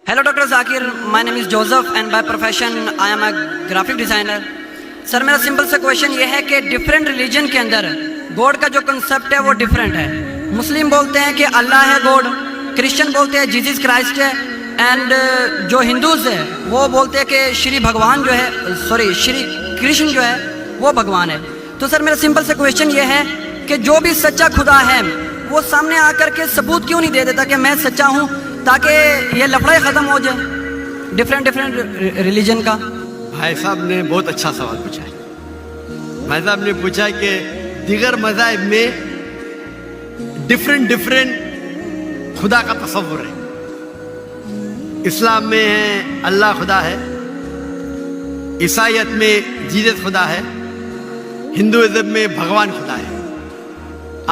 Hello, Dr. Zakir. My name is Joseph and by profession I am a graphic designer. سر میرا simple سا question یہ ہے کہ different religion کے اندر good کا جو کنسیپٹ ہے وہ ڈفرینٹ ہے. مسلم بولتے ہیں کہ اللہ ہے گوڈ, کرسچن بولتے ہیں جیزس کرائسٹ ہے, اینڈ جو ہندوز ہے وہ بولتے ہیں کہ شری بھگوان جو ہے شری کرشن جو ہے وہ بھگوان ہے. تو سر میرا سمپل سا کویشچن یہ ہے کہ جو بھی سچا خدا ہے وہ سامنے آ کر کے ثبوت کیوں نہیں دے دیتا کہ میں سچا ہوں, تاکہ یہ لفڑا ہی ختم ہو جائے ڈفرینٹ ریلیجن کا. بھائی صاحب نے بہت اچھا سوال پوچھا ہے. بھائی صاحب نے پوچھا کہ دیگر مذاہب میں ڈفرینٹ خدا کا تصور ہے. اسلام میں ہے اللہ خدا ہے, عیسائیت میں جیزس خدا ہے, ہندوازم میں بھگوان خدا ہے.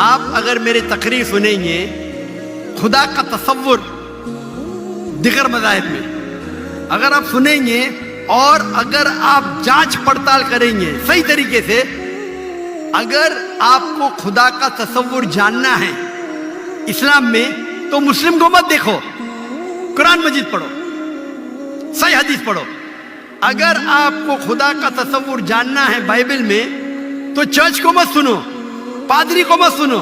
آپ اگر میری تقریر سنیں گے خدا کا تصور دیگر مذاہب میں اگر آپ سنیں گے اور اگر آپ جانچ پڑتال کریں گے صحیح طریقے سے, اگر آپ کو خدا کا تصور جاننا ہے اسلام میں تو مسلم کو مت دیکھو, قرآن مجید پڑھو, صحیح حدیث پڑھو. اگر آپ کو خدا کا تصور جاننا ہے بائبل میں تو چرچ کو مت سنو, پادری کو مت سنو,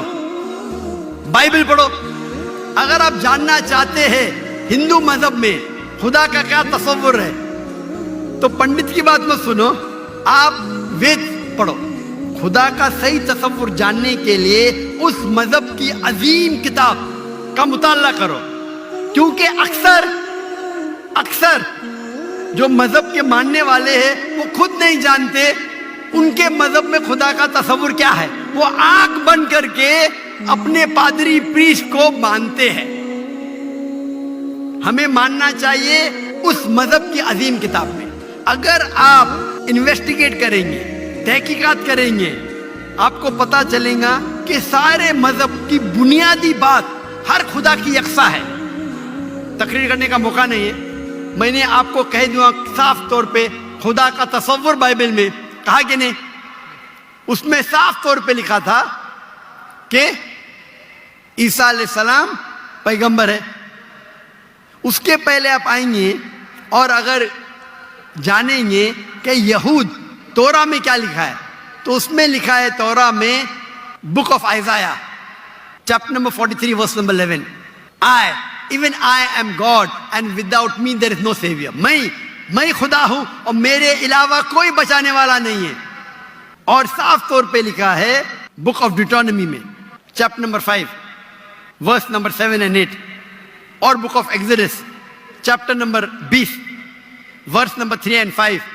بائبل پڑھو. اگر آپ جاننا چاہتے ہیں ہندو مذہب میں خدا کا کیا تصور ہے تو پنڈت کی بات مت سنو, آپ وید پڑھو. خدا کا صحیح تصور جاننے کے لیے اس مذہب کی عظیم کتاب کا مطالعہ کرو, کیونکہ اکثر جو مذہب کے ماننے والے ہیں وہ خود نہیں جانتے ان کے مذہب میں خدا کا تصور کیا ہے. وہ آنکھ بند کر کے اپنے پادری پریسٹ کو مانتے ہیں. ہمیں ماننا چاہیے اس مذہب کی عظیم کتاب میں. اگر آپ انویسٹیگیٹ کریں گے, تحقیقات کریں گے, آپ کو پتا چلے گا کہ سارے مذہب کی بنیادی بات ہر خدا کی یکساں ہے. تقریر کرنے کا موقع نہیں ہے, میں نے آپ کو کہہ دوں صاف طور پہ خدا کا تصور بائبل میں کہا کہ نہیں, اس میں صاف طور پہ لکھا تھا کہ عیسیٰ علیہ السلام پیغمبر ہے. اس کے پہلے آپ آئیں گے اور اگر جانیں گے کہ یہود تورا میں کیا لکھا ہے تو اس میں لکھا ہے تورا میں book of Isaiah chapter number 43 verse number 11, even I am God and without me there is no savior. میں خدا ہوں اور میرے علاوہ کوئی بچانے والا نہیں ہے. اور صاف طور پہ لکھا ہے بک آف ڈیوٹرانومی میں chapter number 5 verse number 7 and 8, اور book of Exodus chapter number 20 verse number 3 and 5,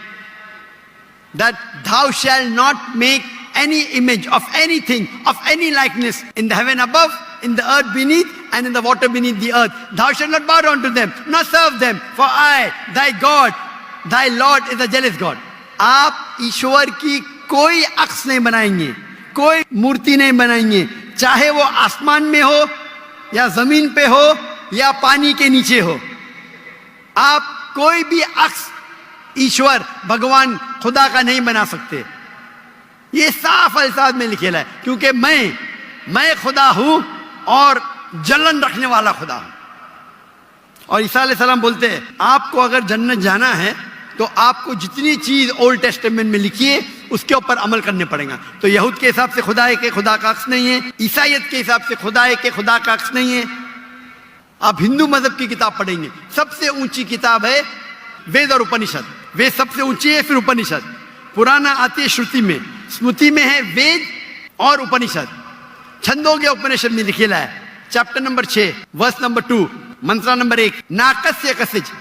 that thou shalt not make any image of anything, of any likeness in the heaven above, in the earth beneath, and in the water beneath the earth. Thou shalt not bow down to them, nor serve them, for I, thy God, thy Lord is a jealous God. آپ ایشور کی کوئی عکس نہیں بنائیں گے, کوئی مورتی نہیں بنائیں گے, چاہے وہ آسمان میں ہو یا زمین پہ ہو یا پانی کے نیچے ہو. آپ کوئی بھی عکس ایشور بھگوان خدا کا نہیں بنا سکتے. یہ صاف الفاظ میں لکھا ہے, کیونکہ میں خدا ہوں اور جلن رکھنے والا خدا ہوں. اور عیسیٰ علیہ السلام بولتے ہیں آپ کو اگر جنت جانا ہے تو آپ کو جتنی چیز اولڈ ٹیسٹمنٹ میں لکھی ہے اس کے اوپر عمل کرنے پڑے گا. تو یہود کے حساب سے خدا ہے کہ خدا کا عکس نہیں ہے, عیسائیت کے حساب سے خدا ہے کہ خدا کا عکس نہیں ہے. آپ ہندو مذہب کی کتاب پڑھیں گے, سب سے اونچی کتاب ہے وید اور اپنشد. وید سب سے اونچی ہے, پھر اپنشد. پرانا آتی ہے شروتی میں, اسمرتی میں ہے وید اور اپنشد. چھندوگیہ اپنشد میں لکھا ہے chapter number 6 verse number 2 mantra number 1, ناکسیہ کسج,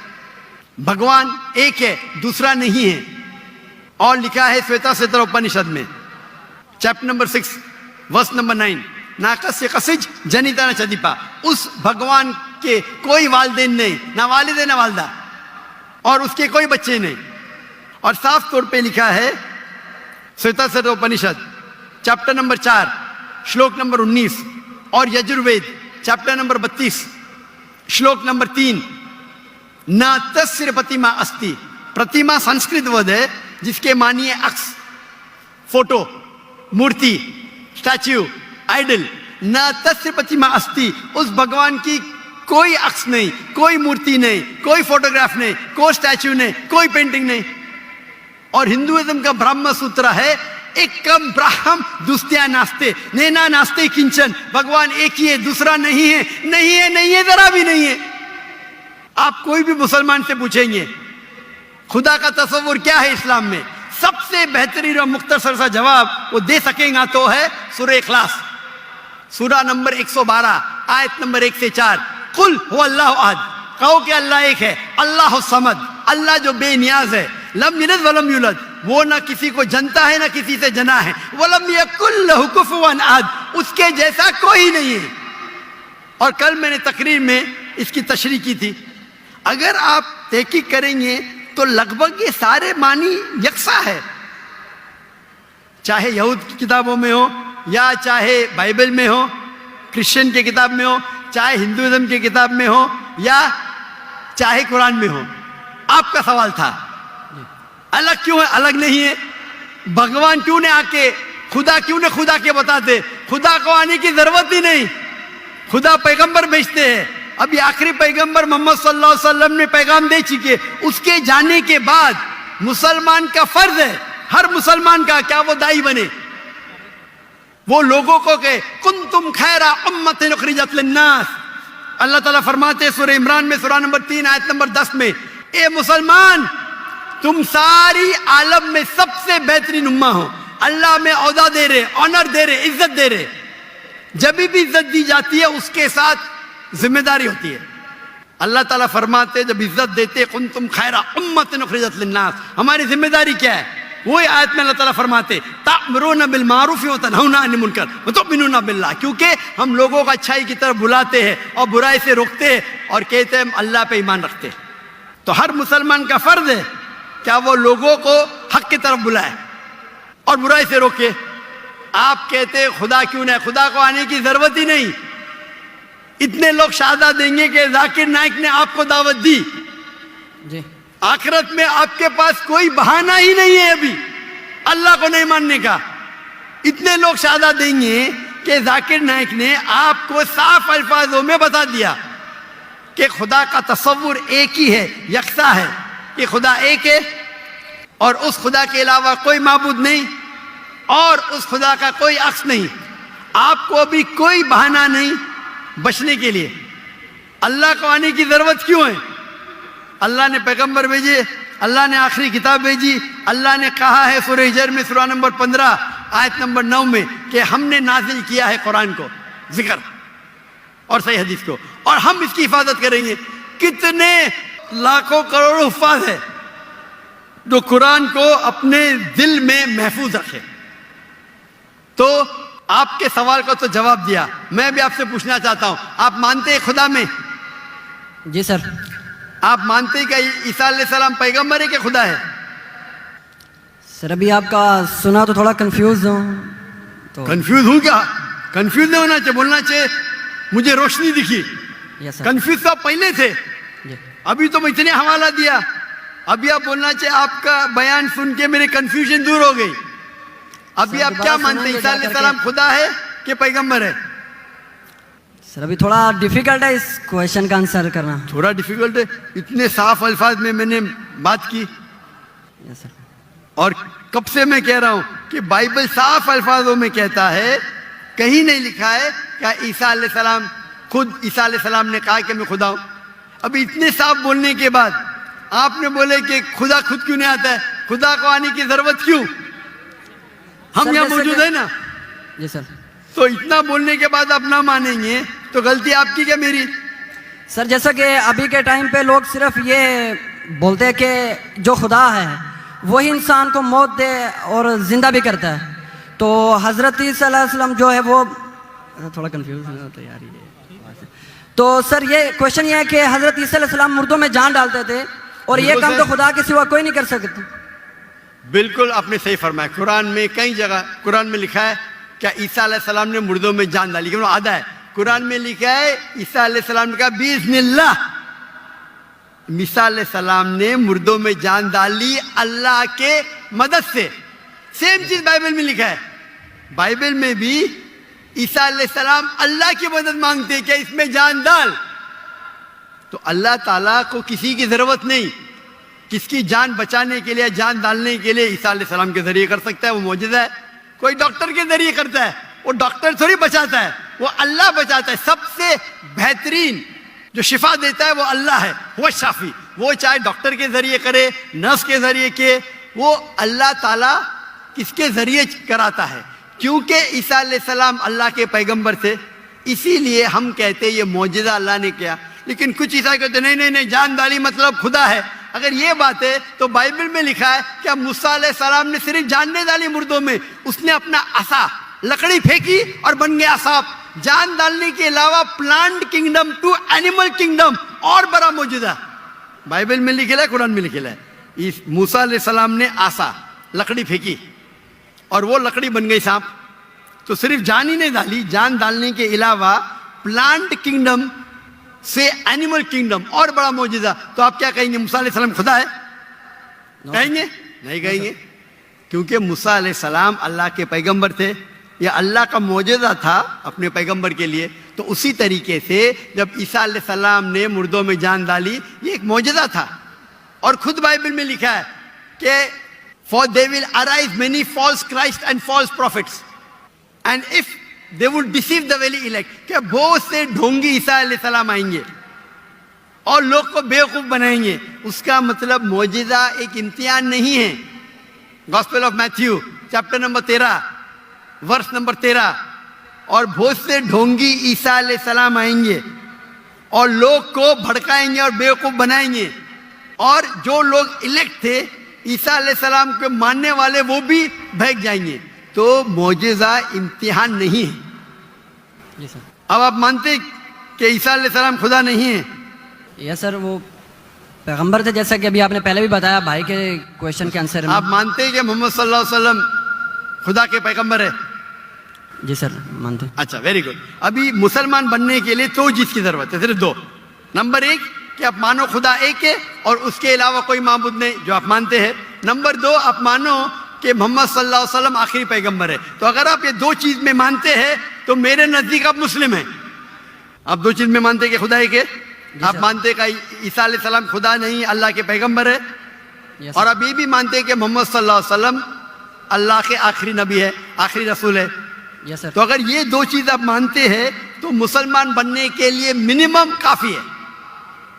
بھگوان ایک ہے دوسرا نہیں ہے. اور لکھا ہے سویتا ستر اپنشد میں چیپٹر نمبر 6 ورس نمبر 9, ناکسیہ کسج جنیتا نہ چدیپا. اس بھگوان کے کوئی والدین نہیں, نہ والد ہے نہ والدہ, اور اس کے کوئی بچے نہیں. اور صاف طور پہ لکھا ہے سویتا ستر اپنشد چیپٹر نمبر 4 شلوک نمبر 19, اور یجروید چیپٹر نمبر 32 شلوک نمبر 3, نہ تسر پرتیما استی. پرتیما سنسکرت ورڈ ہے جس کے معنی ہے عکس, فوٹو, مورتی, اسٹیچو, آئیڈل. نہ تسر پرتیما استی, اس بھگوان کی کوئی عکس نہیں, کوئی مورتی نہیں, کوئی فوٹوگراف نہیں, کوئی اسٹیچو نہیں, کوئی پینٹنگ نہیں. اور ہندوازم کا برہم سوتر ہے ایکم براہم دوستیا ناستے نینا ناستے کنچن, بھگوان ایک ہی ہے, دوسرا نہیں ہے, نہیں ہے, نہیں ہے, ذرا بھی نہیں ہے. آپ کوئی بھی مسلمان سے پوچھیں گے خدا کا تصور کیا ہے اسلام میں, سب سے بہترین اور مختصر سا جواب وہ دے سکیں گا تو ہے سورہ اخلاص, سورہ نمبر 112 آیت نمبر 1 سے 4. قل هو اللہ احد, کہو کہ اللہ ایک ہے, اللہ الصمد, اللہ جو بے نیاز ہے, لم یلد ولم یولد, وہ نہ کسی کو جنتا ہے نہ کسی سے جنا ہے, ولم یکن لہ کفوا احد, اس کے جیسا کوئی نہیں ہے. اور کل میں نے تقریر میں اس کی تشریح کی تھی. اگر آپ تحقیق کریں گے تو لگ بھگ یہ سارے معنی یکساں ہے, چاہے یہود کی کتابوں میں ہو یا چاہے بائبل میں ہو, کرسچن کی کتاب میں ہو, چاہے ہندوازم کی کتاب میں ہو یا چاہے قرآن میں ہو. آپ کا سوال تھا الگ کیوں ہے, الگ نہیں ہے. بھگوان کیوں نے آ کے خدا کیوں نے خدا کے بتاتے, خدا کو آنے کی ضرورت ہی نہیں, خدا پیغمبر بھیجتے ہیں. ابھی آخری پیغمبر محمد صلی اللہ علیہ وسلم نے پیغام دے چکے, اس کے جانے کے بعد مسلمان کا فرض ہے, ہر مسلمان کا, کیا وہ دائی بنے, وہ لوگوں کو کہ کنتم خیر امت اخرجت للناس. اللہ تعالیٰ فرماتے ہیں سورہ عمران میں سورہ نمبر 3 آیت نمبر 10 میں, اے مسلمان تم ساری عالم میں سب سے بہترین امہ ہو. اللہ میں عہدہ دے رہے, آنر دے رہے, عزت دے رہے. جب بھی عزت دی جاتی ہے اس کے ساتھ ذمہ داری ہوتی ہے. اللہ تعالیٰ فرماتے جب عزت دیتے کنتم خیر امت اخرجت للناس, ہماری ذمہ داری کیا ہے, وہی آیت میں اللہ تعالیٰ فرماتے تأمرون بالمعروف وتنہون عن المنکر وتؤمنون باللہ, کیونکہ ہم لوگوں کو اچھائی کی طرف بلاتے ہیں اور برائی سے روکتے ہیں اور کہتے ہیں ہم اللہ پہ ایمان رکھتے ہیں. تو ہر مسلمان کا فرض ہے کیا وہ لوگوں کو حق کی طرف بلائے اور برائی سے روکے. آپ کہتے ہیں خدا کیوں نہیں, خدا کو آنے کی ضرورت ہی نہیں. اتنے لوگ شہادہ دیں گے کہ ذاکر نائک نے آپ کو دعوت دی, جی آخرت میں آپ کے پاس کوئی بہانہ ہی نہیں ہے ابھی اللہ کو نہیں ماننے کا. اتنے لوگ شہادہ دیں گے کہ ذاکر نائک نے آپ کو صاف الفاظوں میں بتا دیا کہ خدا کا تصور ایک ہی ہے, یکساں ہے, کہ خدا ایک ہے اور اس خدا کے علاوہ کوئی معبود نہیں اور اس خدا کا کوئی عکس نہیں. آپ کو ابھی کوئی بہانہ نہیں بچنے کے لیے. اللہ کو آنے کی ضرورت کیوں ہے, اللہ نے پیغمبر بھیجے, اللہ نے آخری کتاب بھیجی, اللہ نے کہا ہے سورہ ہجر میں سورہ نمبر 15 آیت نمبر 9 میں کہ ہم نے نازل کیا ہے قرآن کو, ذکر اور صحیح حدیث کو, اور ہم اس کی حفاظت کریں گے. کتنے لاکھوں کروڑوں حفاظ ہے جو قرآن کو اپنے دل میں محفوظ رکھے. تو آپ کے سوال کا تو جواب دیا. میں بھی آپ سے پوچھنا چاہتا ہوں, آپ مانتے ہیں خدا میں؟ جی سر. آپ مانتے ہیں کہ عیسیٰ علیہ السلام پیغمبر ہے کہ خدا ہے؟ سر ابھی آپ کا سنا تو تھوڑا کنفیوز ہوں. تو کنفیوز ہوں کیا؟ کنفیوز نہیں ہونا چاہیے, بولنا چاہیے مجھے روشنی دکھی. یس سر. کنفیوز تو آپ پہلے تھے, جی ابھی تو میں اتنے حوالہ دیا. ابھی آپ بولنا چاہیے آپ کا بیان سن کے میری کنفیوژن دور ہو گئی. ابھی آپ کیا مانتے ہیں, عیسیٰ علیہ السلام خدا ہے کہ پیغمبر ہے؟ سر ابھی تھوڑا ڈیفیکلٹ ہے اس کویشچن کا آنسر کرنا. تھوڑا ڈیفیکلٹ ہے, اتنے صاف الفاظ میں نے بات کی. یس سر. اور کب سے میں کہہ رہا ہوں کہ بائبل صاف الفاظوں میں کہتا ہے, کہیں نہیں لکھا ہے کہ عیسیٰ علیہ السلام خود عیسیٰ علیہ السلام نے کہا کہ میں خدا ہوں. ابھی اتنے صاف بولنے کے بعد آپ نے بولے کہ خدا خود کیوں نہیں آتا ہے, خدا کو آنے کی ضرورت کیوں, ہم یہاں موجود ہیں نا. جی سر. تو اتنا بولنے کے بعد آپ نہ مانیں گے تو غلطی آپ کی کیا میری؟ سر جیسا کہ ابھی کے ٹائم پہ لوگ صرف یہ بولتے ہیں کہ جو خدا ہے وہی انسان کو موت دے اور زندہ بھی کرتا ہے. تو حضرت عیسیٰ علیہ السلام جو ہے وہ تھوڑا کنفیوز ہوتا ہے یار یہ. تو سر یہ کویشچن یہ ہے کہ حضرت عیسیٰ علیہ السلام مردوں میں جان ڈالتے تھے اور یہ کام تو خدا کے سوا کوئی نہیں کر سکتا. بالکل آپ نے صحیح فرمایا. قرآن میں کئی جگہ قرآن میں لکھا ہے کہ عیسیٰ علیہ السلام نے مردوں میں جان ڈالی, لیکن وہ آدھا ہے. قرآن میں لکھا ہے عیسیٰ علیہ السلام نے کہا بِإِذْنِ اللَّهِ, عیسیٰ علیہ السلام نے مردوں میں جان ڈالی اللہ کے مدد سے. سیم چیز بائبل میں لکھا ہے. بائبل میں بھی عیسیٰ علیہ السلام اللہ کی مدد مانگتے کہ اس میں جان ڈال. تو اللہ تعالیٰ کو کسی کی ضرورت نہیں. کس کی جان بچانے کے لیے, جان ڈالنے کے لیے عیسیٰ علیہ السلام کے ذریعے کر سکتا ہے, وہ معجزہ ہے. کوئی ڈاکٹر کے ذریعے کرتا ہے, وہ ڈاکٹر تھوڑی بچاتا ہے, وہ اللہ بچاتا ہے. سب سے بہترین جو شفا دیتا ہے وہ اللہ ہے, وہ شافی. وہ چاہے ڈاکٹر کے ذریعے کرے, نرس کے ذریعے کے, وہ اللہ تعالیٰ کس کے ذریعے کراتا ہے. کیونکہ عیسیٰ علیہ السلام اللہ کے پیغمبر تھے, اسی لیے ہم کہتے ہیں یہ معجزہ اللہ نے کیا. لیکن کچھ عیسائی کہتے ہیں نہیں, جان ڈالی مطلب خدا ہے. اگر یہ بات ہے تو بائبل میں لکھا ہے کہ موسیٰ علیہ السلام نے صرف جان نہیں ڈالی مردوں میں, اس نے اپنا عصا لکڑی پھینکی اور بن گیا سانپ. جان ڈالنے کے علاوہ plant kingdom to animal kingdom اور بڑا معجزہ بائبل میں لکھا ہے, قرآن میں لکھا ہے. موسیٰ علیہ السلام نے عصا لکڑی پھینکی اور وہ لکڑی بن گئی سانپ. تو صرف جان ہی نہیں ڈالی, جان ڈالنے کے علاوہ پلانٹ کنگڈم سے اینیمل کنگڈم اور بڑا معجزہ. تو آپ کیا کہیں گے, موسیٰ علیہ السلام خدا ہے؟ کہیں گے نہیں کہیں گے, کیونکہ موسیٰ علیہ السلام اللہ کے پیغمبر تھے. یہ اللہ کا معجزہ تھا اپنے پیغمبر کے لیے. تو اسی طریقے سے جب عیسیٰ علیہ السلام نے مردوں میں جان ڈالی, یہ ایک معجزہ تھا. اور خود بائبل میں لکھا ہے کہ for they will arise many false Christ and false prophets and if they would deceive the very elect, کہ بہت سے ڈھونگی عیسیٰ علیہ السلام آئیں گے اور لوگ کو بیوقوف بنائیں گے. اس کا مطلب معجزہ ایک امتحان نہیں ہے. Gospel of Matthew chapter number 13 verse number 13, اور بہت سے ڈھونگی عیسیٰ علیہ السلام آئیں گے اور لوگ کو بھڑکائیں گے اور بیوقوف بنائیں گے, اور جو لوگ الیکٹ تھے عیسیٰ علیہ السلام کے ماننے والے وہ بھی بھاگ جائیں گے. تو معجزہ امتحان نہیں ہے. جی سر. اب آپ مانتے کہ عیسیٰ علیہ السلام خدا نہیں ہے؟ یس سر, وہ پیغمبر تھے جیسا کہ ابھی آپ نے پہلے بھی بتایا بھائی کے کویشچن کے آنسر میں. آپ مانتے ہیں کہ محمد صلی اللہ علیہ وسلم خدا کے پیغمبر ہے؟ جی سر مانتے. اچھا, ویری گڈ. ابھی مسلمان بننے کے لیے دو چیز کی ضرورت ہے, صرف دو. نمبر 1 کہ آپ مانو خدا ایک ہے اور اس کے علاوہ کوئی معبود نہیں, جو آپ مانتے ہیں. نمبر 2 آپ مانو کہ محمد صلی اللہ علیہ وسلم آخری پیغمبر ہے. تو اگر آپ یہ دو چیز میں مانتے ہیں تو میرے نزدیک آپ مسلم ہیں. آپ دو چیز میں مانتے ہیں کہ خدا ایک ہے, آپ مانتے کہ عیسیٰ علیہ السلام خدا نہیں اللہ کے پیغمبر ہے, اور آپ یہ بھی مانتے ہیں کہ محمد صلی اللہ علیہ وسلم اللہ کے آخری نبی ہے, آخری رسول ہے. یس سر. تو اگر یہ دو چیز آپ مانتے ہیں تو مسلمان بننے کے لیے منیمم کافی ہے.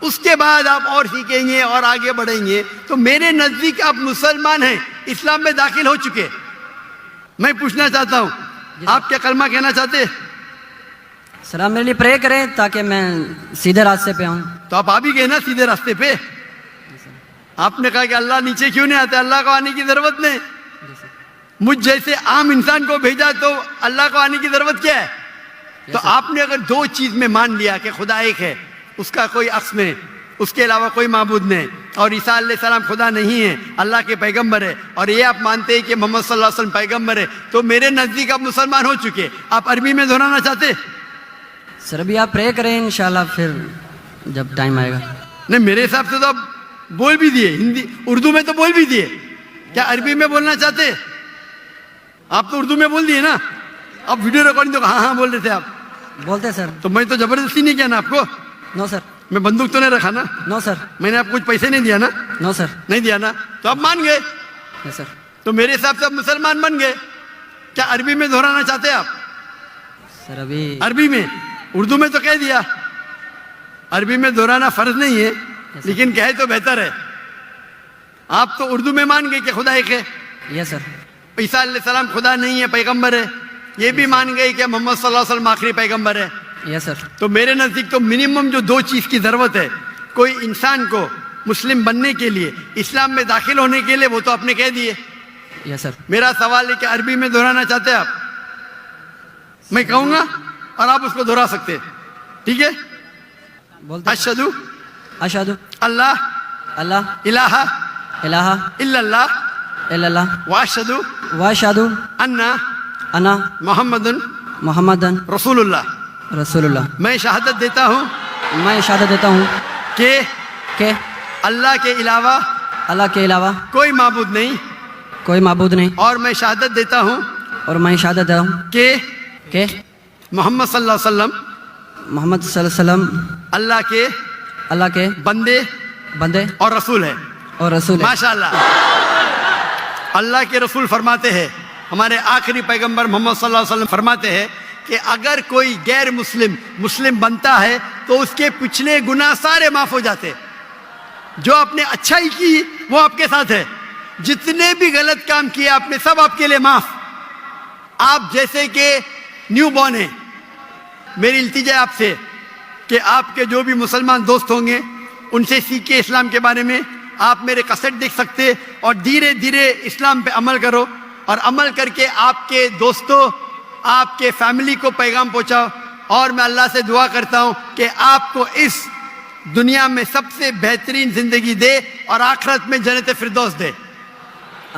اس کے بعد آپ اور سیکھیں گے اور آگے بڑھیں گے. تو میرے نزدیک آپ مسلمان ہیں, اسلام میں داخل ہو چکے. میں پوچھنا چاہتا ہوں, آپ کیا کلمہ کہنا چاہتے؟ سر آپ میرے لیے پرے کریں تاکہ میں سیدھے راستے پہ آؤں. تو آپ آ بھی گئے نا سیدھے راستے پہ. آپ نے کہا کہ اللہ نیچے کیوں نہیں آتے, اللہ کو آنے کی ضرورت نہیں. مجھ جیسے عام انسان کو بھیجا تو اللہ کو آنے کی ضرورت کیا ہے؟ تو آپ نے اگر دو چیز میں مان لیا کہ خدا ایک ہے, اس کا کوئی عکس نہیں, اس کے علاوہ کوئی معبود نہیں, اور عیسیٰ علیہ السلام خدا نہیں ہے, اللہ کے پیغمبر ہے, اور یہ آپ مانتے ہیں کہ محمد صلی اللہ علیہ وسلم پیغمبر ہے, تو میرے نزدیک آپ مسلمان ہو چکے. آپ عربی میں دہرانا چاہتے؟ سر ابھی آپ پرے کریں انشاءاللہ, پھر جب ٹائم آئے گا. نہیں, میرے حساب سے تو آپ بول بھی دیے, ہندی اردو میں تو بول بھی دیے. کیا عربی میں بولنا چاہتے؟ آپ تو اردو میں بول دیے نا. آپ ویڈیو ریکارڈنگ تو ہاں بول رہے تھے آپ. بولتے سر. تو میں تو زبردستی نہیں کیا نا آپ کو. نو سر. میں بندوق تو نہیں رکھا نا. نو سر. میں نے آپ کو کچھ پیسے نہیں دیا نا. نو سر. نہیں دیا نا, تو آپ مان گئے. یس سر. تو میرے حساب سے آپ مسلمان بن گئے. کیا عربی میں دہرانا چاہتے آپ؟ سر ابھی عربی میں, اردو میں تو کہہ دیا. عربی میں دہرانا فرض نہیں ہے, لیکن کہے تو بہتر ہے. آپ تو اردو میں مان گئے کہ خدا ایک ہے. یس سر. عیسیٰ علیہ السلام خدا نہیں ہے, پیغمبر ہے. یہ بھی مان گئے کہ محمد صلی اللہ علیہ وسلم آخری پیغمبر ہے. یس سر. تو میرے نزدیک تو منیمم جو دو چیز کی ضرورت ہے کوئی انسان کو مسلم بننے کے لیے, اسلام میں داخل ہونے کے لیے, وہ تو آپ نے کہہ دیے. یس سر. میرا سوال ہے کہ عربی میں دہرانا چاہتے ہیں آپ؟ میں کہوں گا اور آپ اس کو دہرا سکتے. ٹھیک ہے. بولتے. اشہدو اشہدو اللہ اللہ الہ الہ الا اللہ الا اللہ واشہدو واشہدو انا انا محمد محمدن رسول اللہ. رسول اللہ. میں شہادت دیتا ہوں میں شہادت دیتا ہوں کہ اللہ کے علاوہ اللہ کے علاوہ کوئی معبود نہیں, کوئی معبود نہیں, اور میں شہادت دیتا ہوں اور میں شہادت دیتا ہوں کہ محمد صلی اللہ علیہ وسلم محمد صلی اللہ علیہ وسلم اللہ کے اللہ کے بندے بندے اور رسول ہے. اور رسول ہے. ماشاءاللہ. اللہ کے رسول فرماتے ہیں, ہمارے آخری پیغمبر محمد صلی اللہ علیہ وسلم فرماتے ہیں کہ اگر کوئی غیر مسلم بنتا ہے تو اس کے پچھلے گناہ سارے معاف ہو جاتے. جو آپ نے اچھائی کی وہ آپ کے ساتھ ہے, جتنے بھی غلط کام کیے آپ نے سب آپ کے لیے معاف. آپ جیسے کہ نیو بورن ہیں, میری التجا ہے آپ سے کہ آپ کے جو بھی مسلمان دوست ہوں گے ان سے سیکھیں اسلام کے بارے میں. آپ میرے کیسٹ دیکھ سکتے اور دھیرے دھیرے اسلام پہ عمل کرو, اور عمل کر کے آپ کے دوستوں, آپ کے فیملی کو پیغام پہنچاؤ. اور میں اللہ سے دعا کرتا ہوں کہ آپ کو اس دنیا میں سب سے بہترین زندگی دے اور آخرت میں جنت فردوس دے.